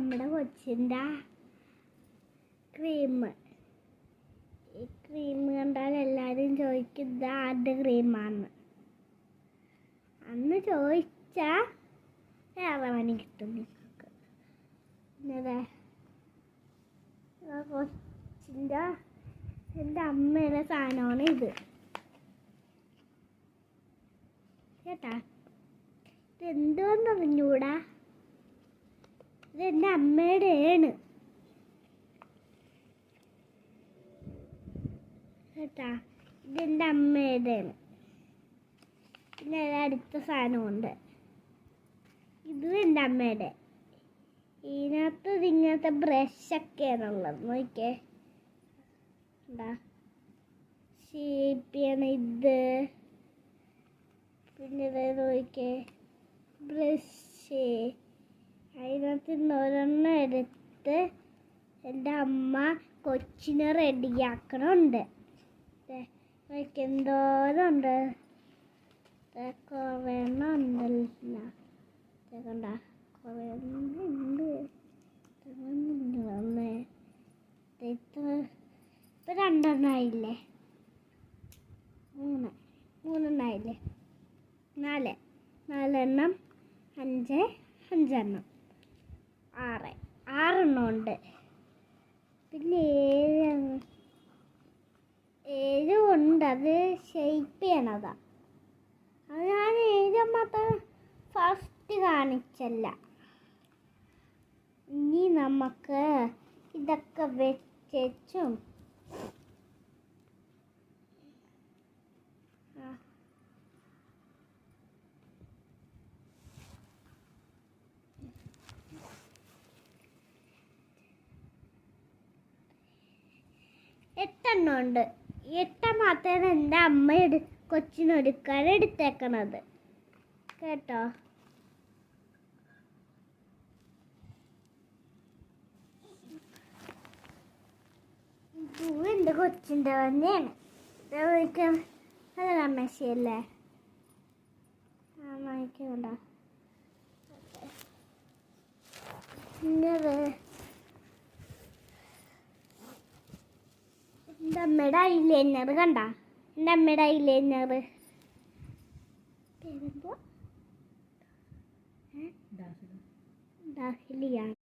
നമ്മുടെ കൊച്ചിൻ്റെ ക്രീം. ഈ ക്രീം കണ്ടാൽ എല്ലാവരും ചോദിക്കും ഇത് ആരുടെ ക്രീമാണ്. അന്ന് ചോദിച്ചാൽ വേറെ പണി കിട്ടും നിങ്ങൾക്ക്. പിന്നെ കൊച്ചിൻ്റെ എൻ്റെ അമ്മയുടെ സാധനമാണ് ഇത് കേട്ടാ. ഇതെന്തുകൊണ്ടെന്ന് അറിഞ്ഞൂടാ. ഇതെൻ്റെ അമ്മയുടെയാണ് കേട്ടാ. ഇതെൻ്റെ അമ്മയുടെയാണ്. പിന്നെ അടുത്ത സാധനമുണ്ട്. ഇതും എൻ്റെ അമ്മയുടെ. ഇതിനകത്ത് ഇങ്ങനത്തെ ബ്രഷൊക്കെയാണുള്ളത്. നോക്കിയേ എന്താ ഷേപ്പിയാണ് ഇത്. പിന്നെ നോക്കിയേ ബ്രഷ്. അതിനകത്ത് ഒരെണ്ണം എടുത്ത് എൻ്റെ അമ്മ കൊച്ചിനെ റെഡിയാക്കണുണ്ട്. എന്തോരമുണ്ട്, കുറേ എണ്ണം ഉണ്ടല്ലോ. കണ്ട കുറേ ഉണ്ട്. ഇപ്പം രണ്ടെണ്ണമായില്ലേ, മൂന്നെണ്ണമായില്ലേ, നാലെണ്ണം, അഞ്ചെണ്ണം, ആറെണ്ണം ഉണ്ട്. പിന്നെ ഏഴും ഉണ്ട്. അത് ഷേപ്പ് ചെയ്യണതാ. അത് ഞാൻ ഏഴ് മാത്രം ഫസ്റ്റ് കാണിച്ചല്ല. ഇനി നമുക്ക് ഇതൊക്കെ വെച്ചും എട്ടെണ്ണം ഉണ്ട്. എട്ടം മാത്രമാണ് എൻ്റെ അമ്മ കൊച്ചിനൊരുക്കാൻ എടുത്തേക്കണത് കേട്ടോ. എൻ്റെ കൊച്ചിൻ്റെ തന്നെയാണ്. നല്ല കമ്മശിയല്ലേ. വാങ്ങിക്കണ്ട. എൻ്റെ അമ്മയുടെ ഐലൈനർ കണ്ട. എൻ്റെ അമ്മയുടെ ഐലൈനർ പേരെന്തോ, ദാഹിലിയാണ്.